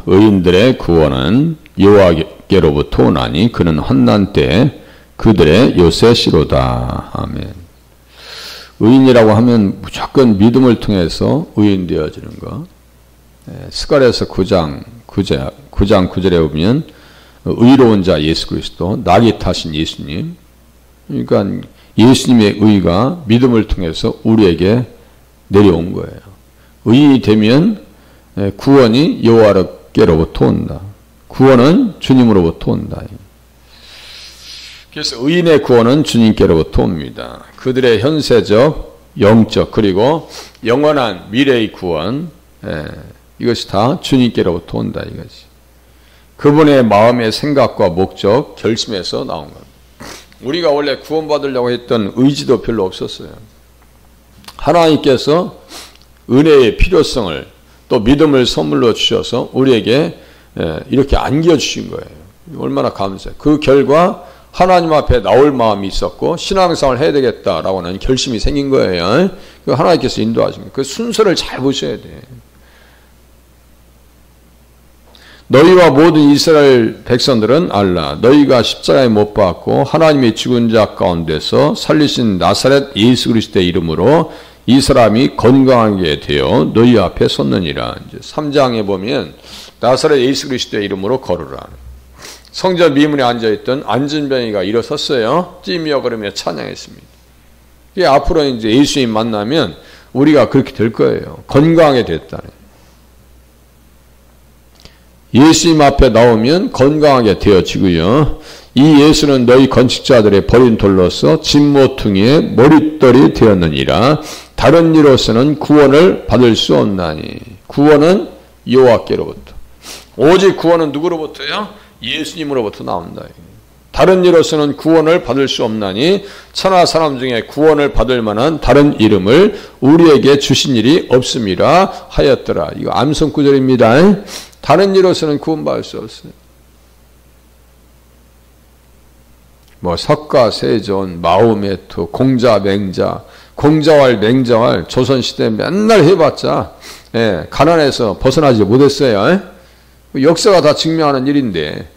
의인들의 구원은 여호와께로부터 오나니 그는 환난 때 그들의 요새시로다. 아멘. 의인이라고 하면 무조건 믿음을 통해서 의인 되어지는 것. 스가랴서 9장 9절에 보면 의로운 자 예수 그리스도, 낙이 타신 예수님. 그러니까 예수님의 의가 믿음을 통해서 우리에게 내려온 거예요. 의인이 되면 구원이 여호와께로부터 온다. 구원은 주님으로부터 온다. 그래서 의인의 구원은 주님께로부터 옵니다. 그들의 현세적, 영적, 그리고 영원한 미래의 구원, 이것이 다 주님께로부터 온다 이거지. 그분의 마음의 생각과 목적, 결심에서 나온 겁니다. 우리가 원래 구원받으려고 했던 의지도 별로 없었어요. 하나님께서 은혜의 필요성을 또 믿음을 선물로 주셔서 우리에게 이렇게 안겨주신 거예요. 얼마나 감사해요. 그 결과 하나님 앞에 나올 마음이 있었고 신앙생활을 해야 되겠다라고 하는 결심이 생긴 거예요. 하나님께서 인도하신 거예요. 그 순서를 잘 보셔야 돼요. 너희와 모든 이스라엘 백성들은 알라. 너희가 십자가에 못 박고 하나님의 죽은 자 가운데서 살리신 나사렛 예수 그리스도의 이름으로 이 사람이 건강하게 되어 너희 앞에 섰느니라. 이제 3장에 보면 나사렛 예수 그리스도의 이름으로 걸으라. 성전 미문에 앉아있던 안진병이가 일어섰어요. 찌며 걸으며 찬양했습니다. 이게 앞으로 이제 예수님 만나면 우리가 그렇게 될 거예요. 건강하게 됐다는. 예수님 앞에 나오면 건강하게 되어지고요. 이 예수는 너희 건축자들의 버린 돌로서 진모퉁이의 머릿돌이 되었느니라. 다른 이로서는 구원을 받을 수 없나니. 구원은 여호와께로부터. 오직 구원은 누구로부터요? 예수님으로부터 나온다. 다른 이로서는 구원을 받을 수 없나니 천하 사람 중에 구원을 받을 만한 다른 이름을 우리에게 주신 일이 없음이라 하였더라. 이거 암송 구절입니다. 다른 이로서는 구원받을 수 없어요. 뭐 석가, 세존, 마호메트, 공자, 맹자, 공자왈, 맹자왈 조선시대 맨날 해봤자 가난해서 벗어나지 못했어요. 역사가 다 증명하는 일인데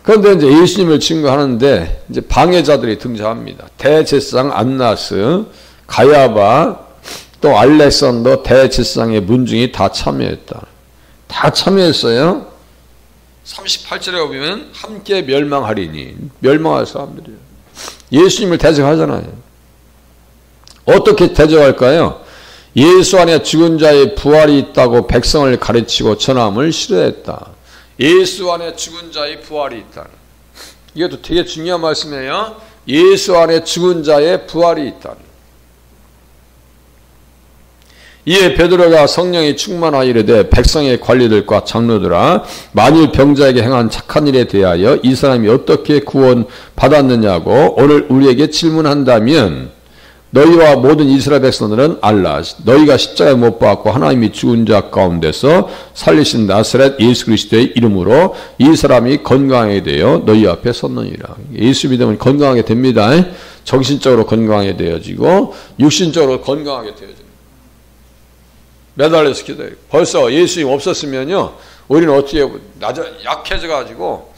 그런데 이제 예수님을 증거하는데 이제 방해자들이 등장합니다. 대제사장 안나스, 가야바, 또 알렉산더 대제사장의 문중이 다 참여했다. 다 참여했어요. 38절에 보면 함께 멸망하리니 멸망할 사람들이에요. 예수님을 대적하잖아요. 어떻게 대적할까요? 예수 안에 죽은 자의 부활이 있다고 백성을 가르치고 전함을 싫어했다. 예수 안에 죽은 자의 부활이 있다. 이것도 되게 중요한 말씀이에요. 예수 안에 죽은 자의 부활이 있다. 이에 베드로가 성령이 충만하여 이르되 백성의 관리들과 장로들아 만일 병자에게 행한 착한 일에 대하여 이 사람이 어떻게 구원 받았느냐고 오늘 우리에게 질문한다면 너희와 모든 이스라엘 백성들은 알라. 너희가 십자가에 못 박고 하나님이 죽은 자 가운데서 살리신 나사렛 예수 그리스도의 이름으로 이 사람이 건강하게 되어 너희 앞에 섰느니라. 예수 믿으면 건강하게 됩니다. 정신적으로 건강하게 되어지고 육신적으로 건강하게 되어집니다. 매달려서 기도해요. 벌써 예수님 없었으면요 우리는 어떻게 약해져 가지고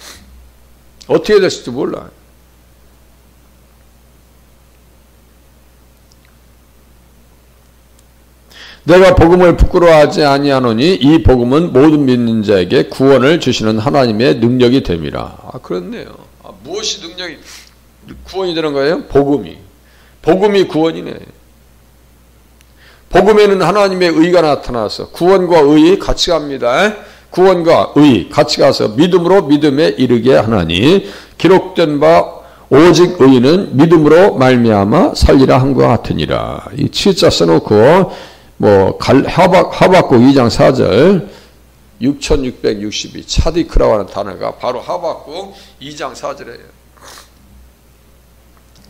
어떻게 됐을지 몰라요. 내가 복음을 부끄러워하지 아니하노니 이 복음은 모든 믿는 자에게 구원을 주시는 하나님의 능력이 됨이라. 그렇네요. 무엇이 능력이 구원이 되는 거예요? 복음이 구원이네. 복음에는 하나님의 의가 나타나서 구원과 의의 같이 갑니다. 구원과 의 같이 가서 믿음으로 믿음에 이르게 하나니 기록된 바 오직 의인은 믿음으로 말미암아 살리라 한 것 같으니라. 이 치자 써놓고 뭐 하박국 2장 4절 6662 차디크라고 하는 단어가 바로 하박국 2장 4절이에요.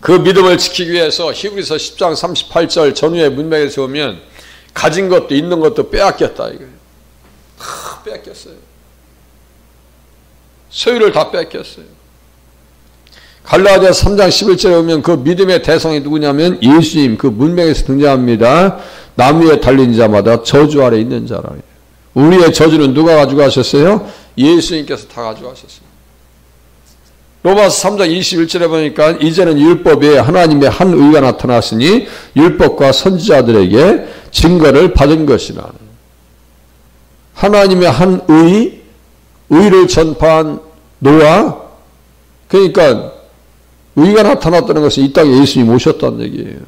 그 믿음을 지키기 위해서 히브리서 10장 38절 전후의 문맥에서 보면 가진 것도 있는 것도 빼앗겼다 이거예요. 다 빼앗겼어요. 소유를 다 빼앗겼어요. 갈라디아 3장 11절에 보면 그 믿음의 대상이 누구냐면 예수님 그 문맥에서 등장합니다. 나무에 달린 자마다 저주 아래 있는 자라. 우리의 저주는 누가 가져가셨어요? 예수님께서 다 가져가셨어요. 로마서 3장 21절에 보니까 이제는 율법에 하나님의 한 의가 나타났으니 율법과 선지자들에게 증거를 받은 것이라. 하나님의 한 의를 전파한 노아, 그러니까 의가 나타났다는 것은 이 땅에 예수님이 오셨다는 얘기예요.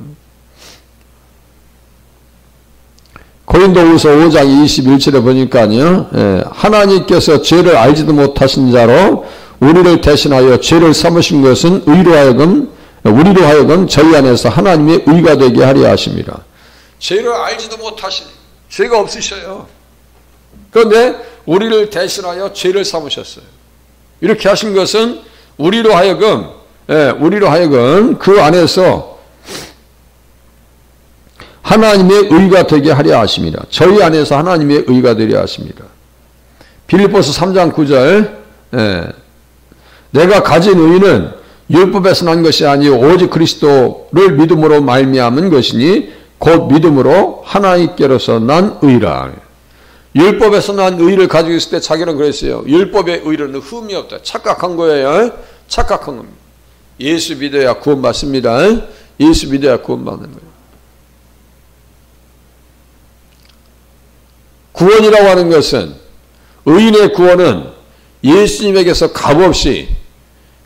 고린도후서 5장 21절에 보니까요, 하나님께서 죄를 알지도 못하신 자로 우리를 대신하여 죄를 삼으신 것은 우리로 하여금 저희 안에서 하나님의 의가 되게 하려 하십니다. 죄를 알지도 못하시니 죄가 없으셔요. 그런데 우리를 대신하여 죄를 삼으셨어요. 이렇게 하신 것은 우리로 하여금 그 안에서 하나님의 의가 되게 하려 하십니다. 저희 안에서 하나님의 의가 되려 하십니다. 빌립보서 3장 9절, 내가 가진 의는 율법에서 난 것이 아니요 오직 그리스도를 믿음으로 말미암은 것이니 곧 믿음으로 하나님께로서 난 의라. 율법에서 난 의를 가지고 있을 때 자기는 그랬어요. 율법의 의로는 흠이 없다. 착각한 거예요. 착각한 겁니다. 예수 믿어야 구원받습니다. 예수 믿어야 구원받는 거예요. 구원이라고 하는 것은, 의인의 구원은 예수님에게서 값없이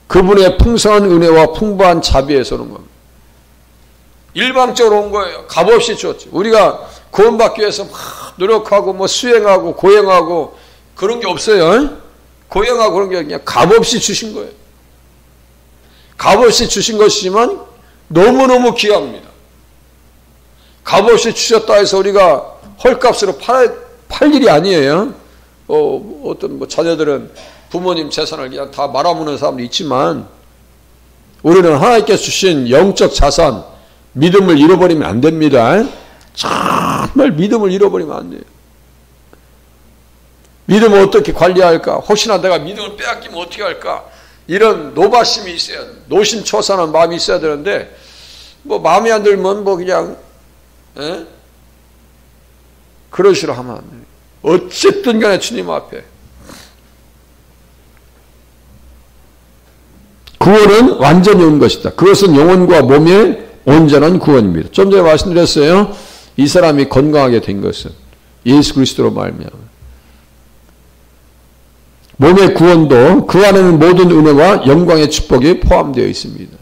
그분의 풍성한 은혜와 풍부한 자비에서 오는 겁니다. 일방적으로 온 거예요. 값없이 줬죠. 우리가 구원받기 위해서 막 노력하고 수행하고 고행하고 그런 게 없어요. 고행하고 그런 게 그냥 값없이 주신 거예요. 값없이 주신 것이지만 너무너무 귀합니다. 값없이 주셨다 해서 우리가 헐값으로 팔 일이 아니에요. 어떤 자녀들은 부모님 재산을 그냥 다 말아먹는 사람도 있지만 우리는 하나님께서 주신 영적 자산, 믿음을 잃어버리면 안 됩니다. 정말 믿음을 잃어버리면 안 돼요. 믿음을 어떻게 관리할까? 혹시나 내가 믿음을 빼앗기면 어떻게 할까? 이런 노바심이 있어야 돼요. 노심초사하는 마음이 있어야 되는데 마음에 안 들면 그냥 그런 식으로 하면 안 돼요. 어쨌든 간에 주님 앞에 구원은 완전히 온 것이다. 그것은 영혼과 몸의 온전한 구원입니다. 좀 전에 말씀드렸어요. 이 사람이 건강하게 된 것은 예수 그리스도로 말미암아. 몸의 구원도 그 안에는 모든 은혜와 영광의 축복이 포함되어 있습니다.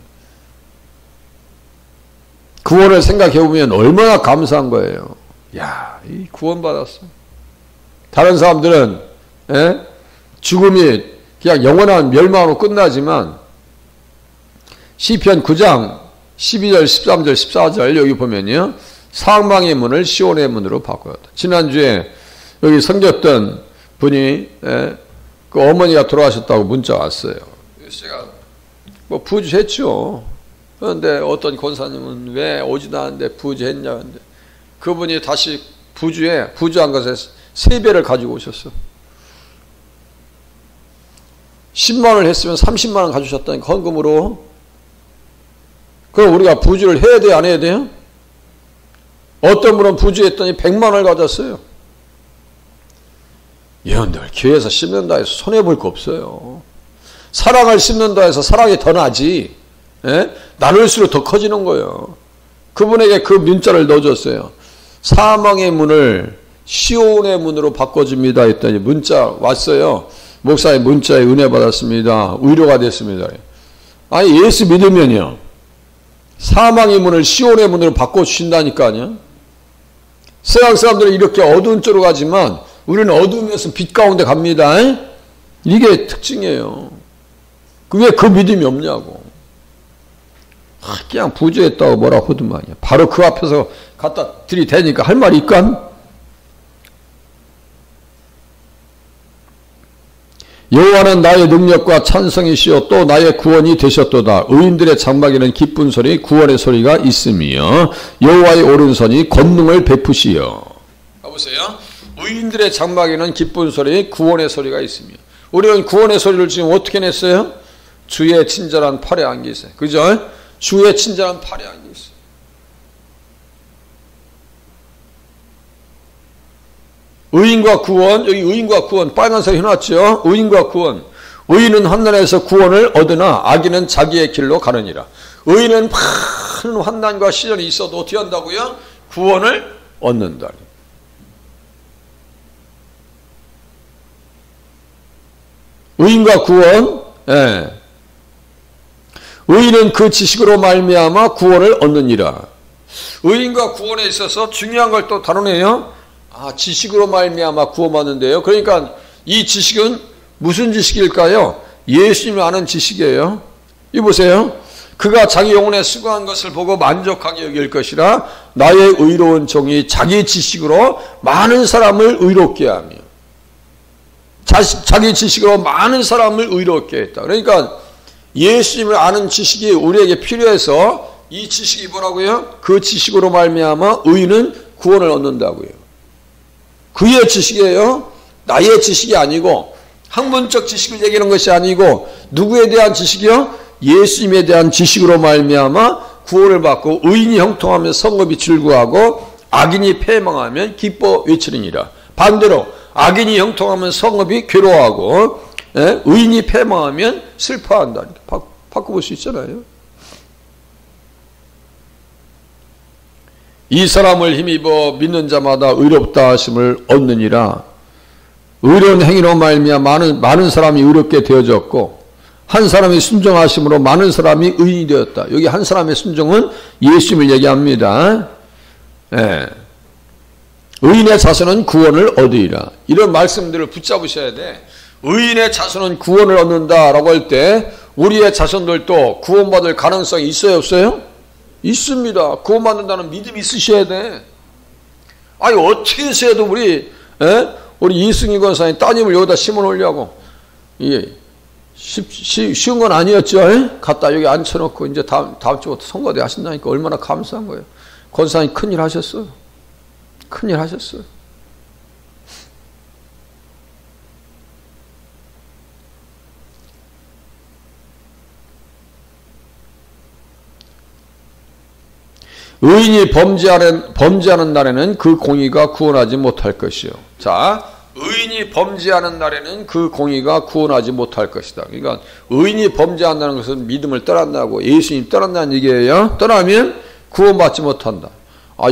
구원을 생각해 보면 얼마나 감사한 거예요. 야, 이 구원 받았어. 다른 사람들은 죽음이 그냥 영원한 멸망으로 끝나지만 시편 9장 12절, 13절, 14절 여기 보면요. 사망의 문을 시온의 문으로 바꾸었다. 지난주에 여기 섬겼던 분이 그 어머니가 돌아가셨다고 문자 왔어요. 제가 부주했죠. 그런데 어떤 권사님은 왜 오지도 않는데 부주했냐 근데 그분이 다시 부주한 것에 3배를 가지고 오셨어. 10만 원을 했으면 30만 원 가져오셨다니까 헌금으로. 그럼 우리가 부주를 해야 돼요? 안 해야 돼요? 어떤 분은 부주했더니 100만 원을 가졌어요. 여러분들 교회에서 심는다 해서 손해볼 거 없어요. 사랑을 심는다 해서 사랑이 더 나지. 나눌수록 더 커지는 거예요. 그분에게 그 문자를 넣어줬어요. 사망의 문을 시온의 문으로 바꿔줍니다 했더니 문자 왔어요. 목사님 문자에 은혜 받았습니다. 위로가 됐습니다. 아니 예수 믿으면요. 사망의 문을 시온의 문으로 바꿔주신다니까요. 세상 사람들은 이렇게 어두운 쪽으로 가지만 우리는 어두우면서 빛 가운데 갑니다. 이게 특징이에요. 왜 그 믿음이 없냐고. 그냥 부주했다고 뭐라 하더만요. 바로 그 앞에서 갖다 들이대니까 할 말이 있건? 여호와는 나의 능력과 찬성이시여 또 나의 구원이 되셨도다. 의인들의 장막에는 기쁜 소리 구원의 소리가 있으며 여호와의 오른손이 권능을 베푸시어. 가보세요. 의인들의 장막에는 기쁜 소리 구원의 소리가 있으며 우리는 구원의 소리를 지금 어떻게 냈어요? 주의 친절한 팔에 안겨 있어요. 그죠? 주의 친절한 팔에 안겨 있어요. 의인과 구원, 여기 의인과 구원 빨간색 해놨죠. 의인과 구원. 의인은 환난에서 구원을 얻으나 악인은 자기의 길로 가느니라. 의인은 많은 환난과 시련이 있어도 어떻게 한다고요? 구원을 얻는다. 의인과 구원, 예. 의인은 그 지식으로 말미암아 구원을 얻느니라. 의인과 구원에 있어서 중요한 걸 또 다루네요. 지식으로 말미암아 구원받는데요. 그러니까 이 지식은 무슨 지식일까요? 예수님을 아는 지식이에요. 이 보세요. 그가 자기 영혼에 수고한 것을 보고 만족하게 여길 것이라 나의 의로운 종이 자기 지식으로 많은 사람을 의롭게 하며 자기 지식으로 많은 사람을 의롭게 했다. 그러니까 예수님을 아는 지식이 우리에게 필요해서 이 지식이 뭐라고요? 그 지식으로 말미암아 의인은 구원을 얻는다고요. 그의 지식이에요. 나의 지식이 아니고 학문적 지식을 얘기하는 것이 아니고 누구에 대한 지식이요? 예수님에 대한 지식으로 말미암아 구원을 받고 의인이 형통하면 성읍이 즐거워하고 악인이 패망하면 기뻐 외치느니라. 반대로 악인이 형통하면 성읍이 괴로워하고 의인이 패망하면 슬퍼한다. 이렇게 바꿔볼 수 있잖아요. 이 사람을 힘입어 믿는 자마다 의롭다 하심을 얻느니라. 의로운 행위로 말미암아 많은 사람이 의롭게 되어졌고 한 사람이 순종하심으로 많은 사람이 의인이 되었다. 여기 한 사람의 순종은 예수님을 얘기합니다. 예. 의인의 자손은 구원을 얻으리라. 이런 말씀들을 붙잡으셔야 돼. 의인의 자손은 구원을 얻는다라고 할 때 우리의 자손들도 구원받을 가능성이 있어요, 없어요? 있습니다. 구원받는다는 믿음이 있으셔야 돼. 아니 어떻게 해서도 우리 이승희 권사님 따님을 여기다 심어놓으려고 이게 쉬운 건 아니었죠. 갖다 여기 앉혀놓고 이제 다음 주부터 선거대 하신다니까 얼마나 감사한 거예요. 권사님 큰일 하셨어요. 큰일 하셨어요. 의인이 범죄하는 날에는 그 공의가 구원하지 못할 것이요. 자, 의인이 범죄하는 날에는 그 공의가 구원하지 못할 것이다. 그러니까 의인이 범죄한다는 것은 믿음을 떠난다고 예수님 떠난다는 얘기예요. 떠나면 구원받지 못한다.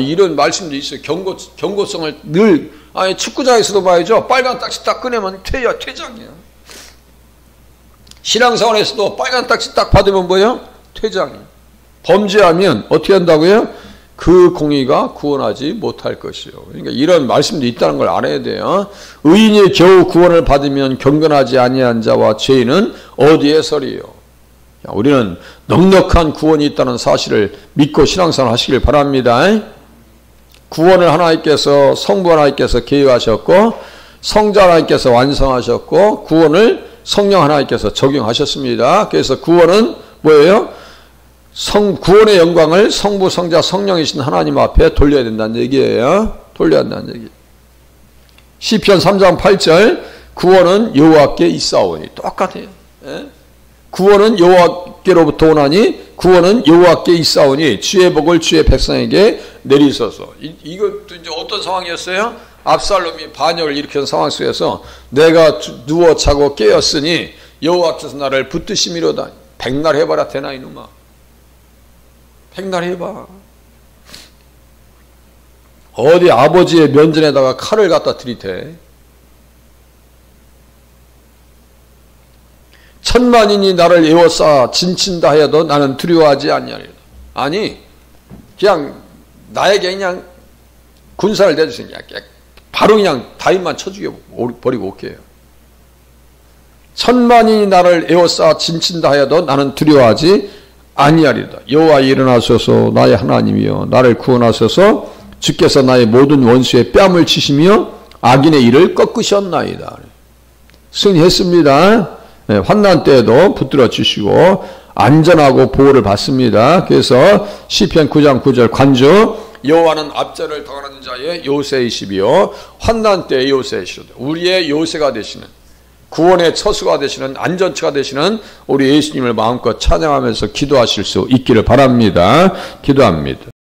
이런 말씀도 있어요. 경고성을 늘 축구장에서도 봐야죠. 빨간 딱지 딱 꺼내면 퇴장이야. 신앙생활에서도 빨간 딱지 딱 받으면 뭐예요? 퇴장이야. 범죄하면 어떻게 한다고요? 그 공의가 구원하지 못할 것이요. 그러니까 이런 말씀도 있다는 걸 알아야 돼요. 의인이 겨우 구원을 받으면 경건하지 아니한 자와 죄인은 어디에 서리요? 우리는 넉넉한 구원이 있다는 사실을 믿고 신앙생활 하시길 바랍니다. 구원을 하나님께서 성부 하나님께서 계획하셨고 성자 하나님께서 완성하셨고 구원을 성령 하나님께서 적용하셨습니다. 그래서 구원은 뭐예요? 구원의 영광을 성부, 성자, 성령이신 하나님 앞에 돌려야 된다는 얘기예요. 돌려야 한다는 얘기. 시편 3장 8절 구원은 여호와께 있사오니 똑같아요. 구원은 여호와께로부터 오나니 구원은 여호와께 있사오니 주의 복을 주의 백성에게 내리소서. 이것도 이제 어떤 상황이었어요? 압살롬이 반역을 일으킨 상황 속에서 내가 누워 자고 깨었으니 여호와께서 나를 붙드심이로다. 백날 해봐라 되나 이놈아. 백날 해봐. 어디 아버지의 면전에다가 칼을 갖다 들이대. 천만인이 나를 에워싸 진친다 하여도 나는 두려워하지 아니하리라. 아니 그냥 나에게 그냥 군사를 내주세요. 바로 그냥 다윗만 쳐죽여 버리고 올게요. 천만인이 나를 에워싸 진친다 하여도 나는 두려워하지 아니하리다. 여호와 일어나소서 나의 하나님이여 나를 구원하소서 주께서 나의 모든 원수의 뺨을 치시며 악인의 일을 꺾으셨나이다. 승리했습니다. 환난 때에도 붙들어 주시고 안전하고 보호를 받습니다. 그래서 시편 9장 9절 관주 여호와는 압제를 당하는 자의 요새이시며 환난 때의 요새이시로다. 우리의 요새가 되시는 구원의 처수가 되시는 안전처가 되시는 우리 예수님을 마음껏 찬양하면서 기도하실 수 있기를 바랍니다. 기도합니다.